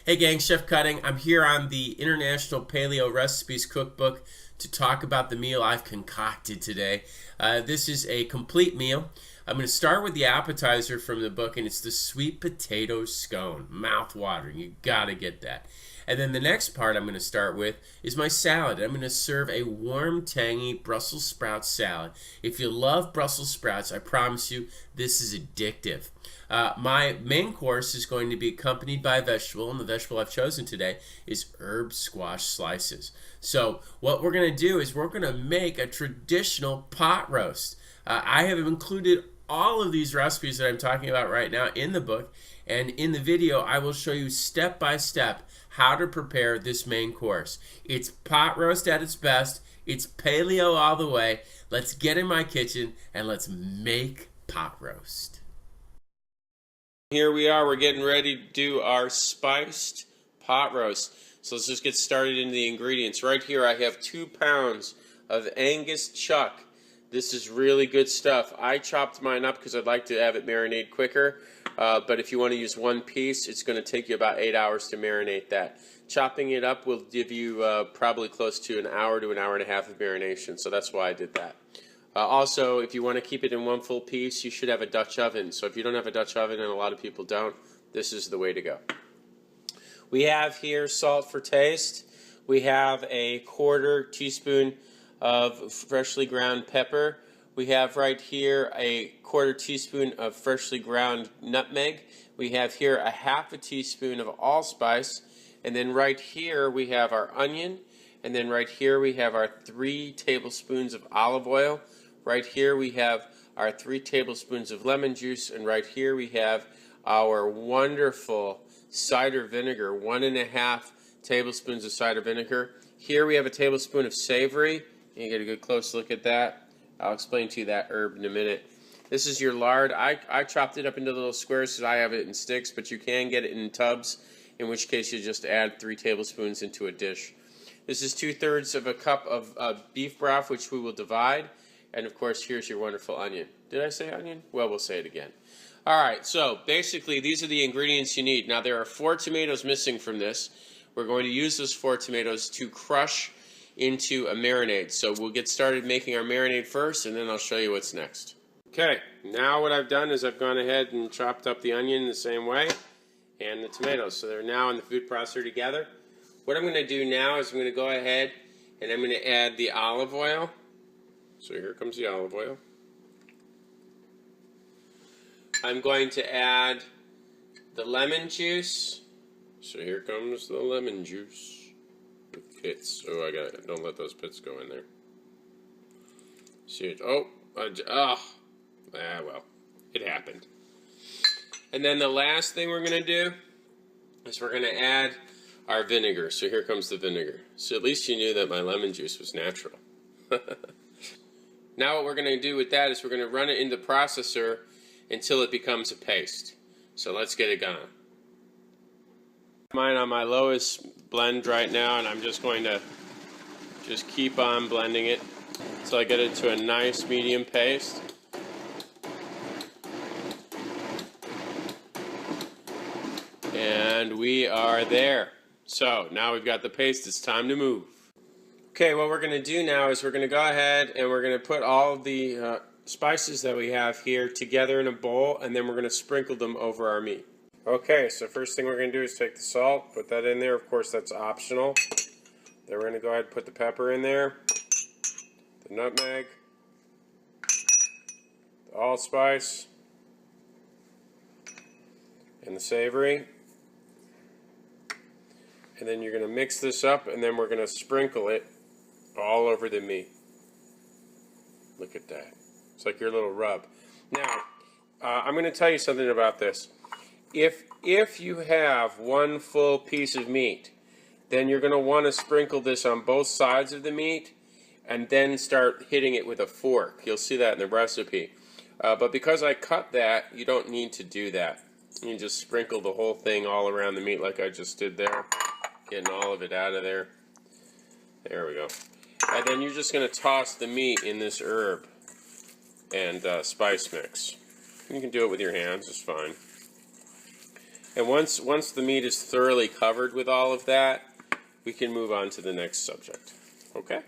Hey gang, Chef Cutting. I'm here on the International Paleo Recipes Cookbook to talk about the meal I've concocted today. This is a complete meal. I'm going to start with the appetizer from the book, and it's the sweet potato scone. Mouth-watering. You got to get that. And then the next part I'm going to start with is my salad. I'm going to serve a warm, tangy Brussels sprout salad. If you love Brussels sprouts, I promise you this is addictive. My main course is going to be accompanied by a vegetable, and the vegetable I've chosen today is herb squash slices. So what we're going to do is we're going to make a traditional pot roast. I have included all of these recipes that I'm talking about right now in the book, and in the video I will show you step by step how to prepare this main course. It's pot roast at its best. It's paleo all the way. Let's get in my kitchen and let's make pot roast. Here we are, we're getting ready to do our spiced pot roast. So let's just get started into the ingredients. Right here I have 2 pounds of Angus chuck. This is really good stuff. I chopped mine up because I'd like to have it marinate quicker. But if you want to use one piece, it's going to take you about 8 hours to marinate that. Chopping it up will give you probably close to an hour to an hour and a half of marination. So that's why I did that. Also, if you want to keep it in one full piece, you should have a Dutch oven. So if you don't have a Dutch oven, and a lot of people don't, this is the way to go. We have here salt for taste. We have a 1/4 teaspoon of freshly ground pepper. We have right here a 1/4 teaspoon of freshly ground nutmeg. We have here a 1/2 teaspoon of allspice. And then right here we have our onion. And then right here we have our 3 tablespoons of olive oil. Right here we have our 3 tablespoons of lemon juice, and right here we have our wonderful cider vinegar, 1.5 tablespoons of cider vinegar. Here we have a tablespoon of savory. You get a good close look at that. I'll explain to you that herb in a minute. This is your lard. I chopped it up into little squares because I have it in sticks, but you can get it in tubs, in which case you just add 3 tablespoons into a dish. This is 2/3 of a cup of beef broth, which we will divide. And of course, here's your wonderful onion. Did I say onion? Well, we'll say it again. All right, so basically these are the ingredients you need. Now there are 4 tomatoes missing from this. We're going to use those 4 tomatoes to crush into a marinade. So we'll get started making our marinade first, and then I'll show you what's next. Okay, now what I've done is I've gone ahead and chopped up the onion the same way and the tomatoes. So they're now in the food processor together. What I'm going to do now is I'm going to go ahead and I'm going to add the olive oil. So here comes the olive oil. I'm going to add the lemon juice. So here comes the lemon juice. The pits. Oh, don't let those pits go in there. See it? Oh, well, it happened. And then the last thing we're going to do is we're going to add our vinegar. So here comes the vinegar. So at least you knew that my lemon juice was natural. Now what we're going to do with that is we're going to run it in the processor until it becomes a paste. So let's get it going. Mine on my lowest blend right now, and I'm just going to keep on blending it until I get it to a nice medium paste. And we are there. So now we've got the paste, it's time to move. Okay, what we're going to do now is we're going to go ahead and we're going to put all of the spices that we have here together in a bowl, and then we're going to sprinkle them over our meat. Okay, so first thing we're going to do is take the salt, put that in there. Of course, that's optional. Then we're going to go ahead and put the pepper in there, the nutmeg, the allspice, and the savory. And then you're going to mix this up, and then we're going to sprinkle it all over the meat. Look at that. It's like your little rub. Now, I'm going to tell you something about this. If you have one full piece of meat, then you're going to want to sprinkle this on both sides of the meat and then start hitting it with a fork. You'll see that in the recipe. But because I cut that, you don't need to do that. You just sprinkle the whole thing all around the meat like I just did there. Getting all of it out of there. There we go. And then you're just going to toss the meat in this herb and spice mix. You can do it with your hands, it's fine. And once the meat is thoroughly covered with all of that, we can move on to the next subject. Okay?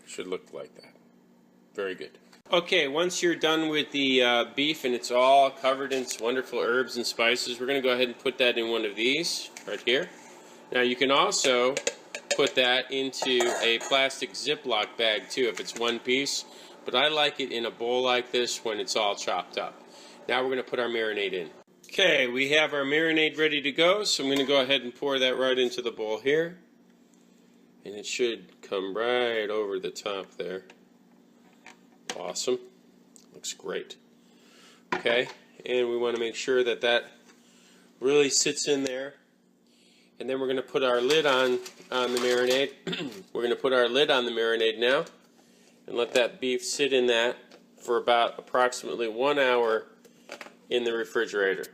Should look like that. Very good. Okay, once you're done with the beef and it's all covered in wonderful herbs and spices, we're going to go ahead and put that in one of these right here. Now you can also put that into a plastic Ziploc bag too if it's one piece, but I like it in a bowl like this when it's all chopped up. Now we're going to put our marinade in. Okay, we have our marinade ready to go, so I'm going to go ahead and pour that right into the bowl here. And it should come right over the top there. Awesome. Looks great. Okay, and we want to make sure that that really sits in there. And then we're going to put our lid on the marinade. We're going to put our lid on the marinade now and let that beef sit in that for about approximately 1 hour in the refrigerator.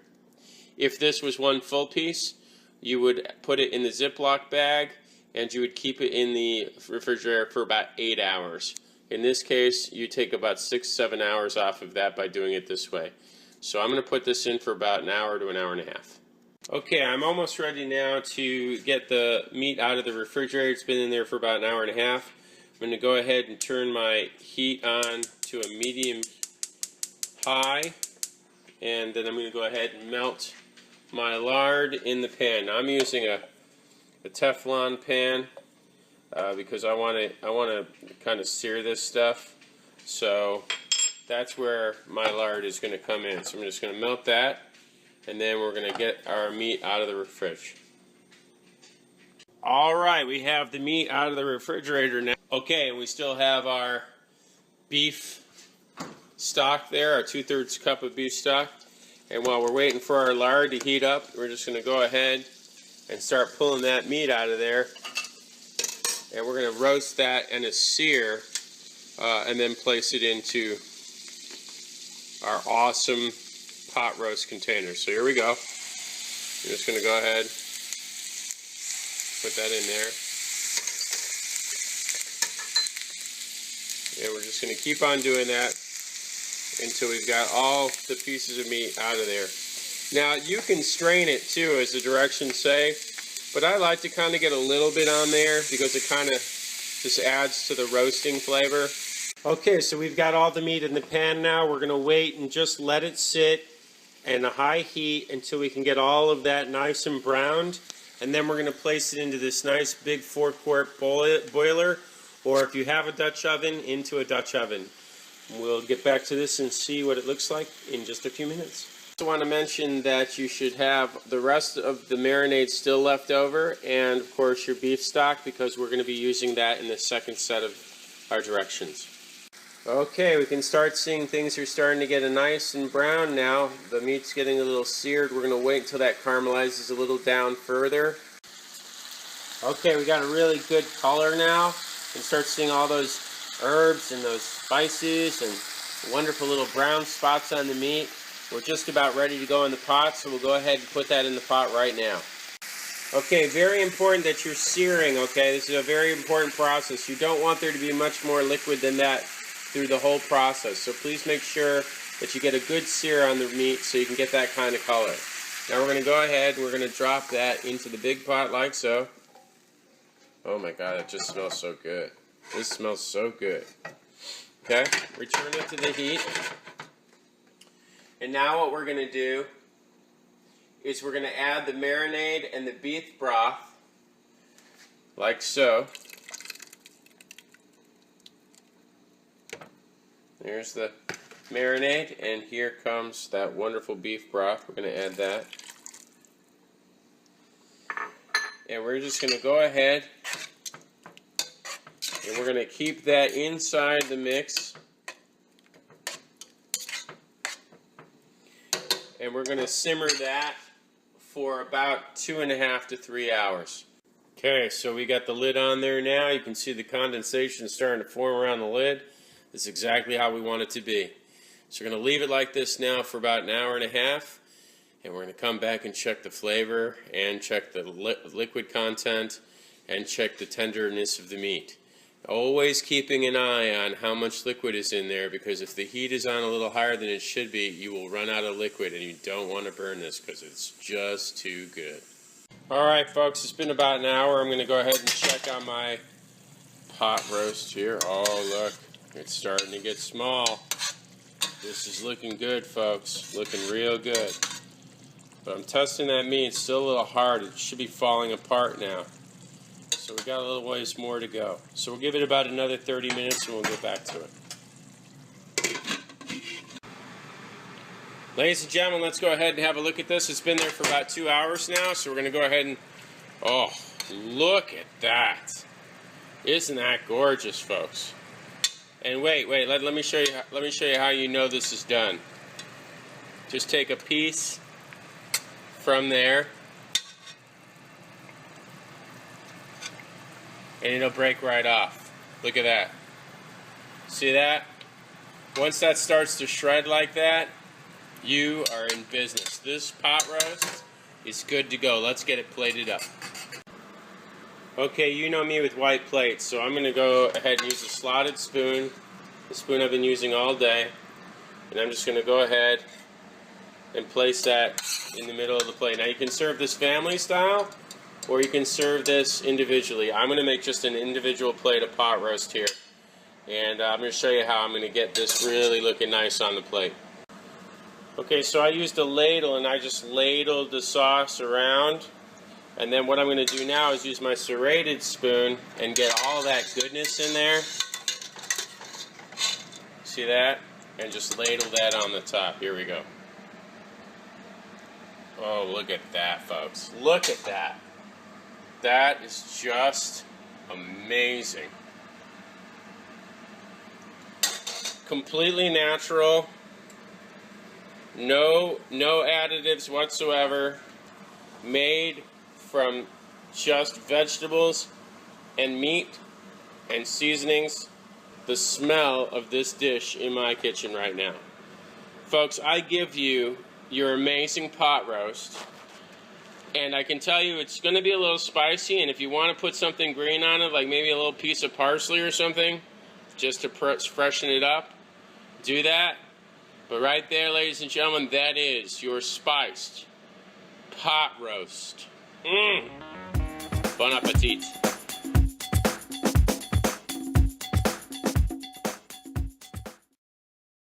If this was one full piece, you would put it in the Ziploc bag and you would keep it in the refrigerator for about 8 hours. In this case, you take about 6-7 hours off of that by doing it this way. So I'm going to put this in for about an hour to an hour and a half. Okay, I'm almost ready now to get the meat out of the refrigerator. It's been in there for about an hour and a half. I'm going to go ahead and turn my heat on to a medium high, and then I'm going to go ahead and melt my lard in the pan. Now I'm using a Teflon pan because I want to kind of sear this stuff. So that's where my lard is going to come in. So I'm just going to melt that, and then we're going to get our meat out of the fridge. All right, we have the meat out of the refrigerator now. Okay, and we still have our beef stock there, our 2/3 cup of beef stock. And while we're waiting for our lard to heat up, we're just going to go ahead and start pulling that meat out of there. And we're going to roast that in a sear and then place it into our awesome pot roast container. So here we go. I'm just going to go ahead, put that in there. And we're just going to keep on doing that until we've got all the pieces of meat out of there. Now you can strain it too, as the directions say, but I like to kind of get a little bit on there because it kind of just adds to the roasting flavor. Okay, so we've got all the meat in the pan now. We're going to wait and just let it sit in a high heat until we can get all of that nice and browned, and then we're going to place it into this nice big 4-quart boiler, or if you have a Dutch oven, into a Dutch oven. We'll get back to this and see what it looks like in just a few minutes. I also want to mention that you should have the rest of the marinade still left over, and of course your beef stock, because we're going to be using that in the second set of our directions. Okay, we can start seeing things are starting to get a nice and brown now. The meat's getting a little seared. We're going to wait until that caramelizes a little down further. Okay, we got a really good color now. You can start seeing all those herbs and those spices and wonderful little brown spots on the meat. We're just about ready to go in the pot, so we'll go ahead and put that in the pot right now. Okay, very important that you're searing, okay? This is a very important process. You don't want there to be much more liquid than that through the whole process. So please make sure that you get a good sear on the meat so you can get that kind of color. Now we're going to go ahead and we're going to drop that into the big pot like so. Oh my God, it just smells so good. This smells so good. Okay, return it to the heat. And now what we're going to do is we're going to add the marinade and the beef broth, like so. There's the marinade, and here comes that wonderful beef broth. We're going to add that. And we're just going to go ahead and we're going to keep that inside the mix. And we're going to simmer that for about 2.5 to 3 hours. Okay, so we got the lid on there now. You can see the condensation starting to form around the lid. This is exactly how we want it to be. So we're going to leave it like this now for about an hour and a half. And we're going to come back and check the flavor and check the liquid content and check the tenderness of the meat. Always keeping an eye on how much liquid is in there, because if the heat is on a little higher than it should be, you will run out of liquid, and you don't want to burn this because it's just too good. Alright folks, it's been about an hour. I'm going to go ahead and check on my pot roast here. Oh look, it's starting to get small. This is looking good, folks. Looking real good. But I'm testing that meat. It's still a little hard. It should be falling apart now. So we got a little ways more to go. So we'll give it about another 30 minutes and we'll get back to it. Ladies and gentlemen, let's go ahead and have a look at this. It's been there for about 2 hours now, so we're going to go ahead and... Oh, look at that. Isn't that gorgeous, folks? And wait, let me show you how you know this is done. Just take a piece from there, and it'll break right off. Look at that. See that? Once that starts to shred like that, you are in business. This pot roast is good to go. Let's get it plated up. Okay, you know me with white plates, so I'm going to go ahead and use a slotted spoon, the spoon I've been using all day, and I'm just going to go ahead and place that in the middle of the plate. Now you can serve this family style, or you can serve this individually. I'm going to make just an individual plate of pot roast here, and I'm going to show you how I'm going to get this really looking nice on the plate. Okay, so I used a ladle and I just ladled the sauce around. And then what I'm going to do now is use my serrated spoon and get all that goodness in there. See that? And just ladle that on the top. Here we go. Oh, look at that, folks. Look at that. That is just amazing. Completely natural. No additives whatsoever. Made from just vegetables and meat and seasonings. The smell of this dish in my kitchen right now. Folks, I give you your amazing pot roast, and I can tell you it's going to be a little spicy, and if you want to put something green on it, like maybe a little piece of parsley or something, just to freshen it up, do that. But right there, ladies and gentlemen, that is your spiced pot roast. Bon appetit.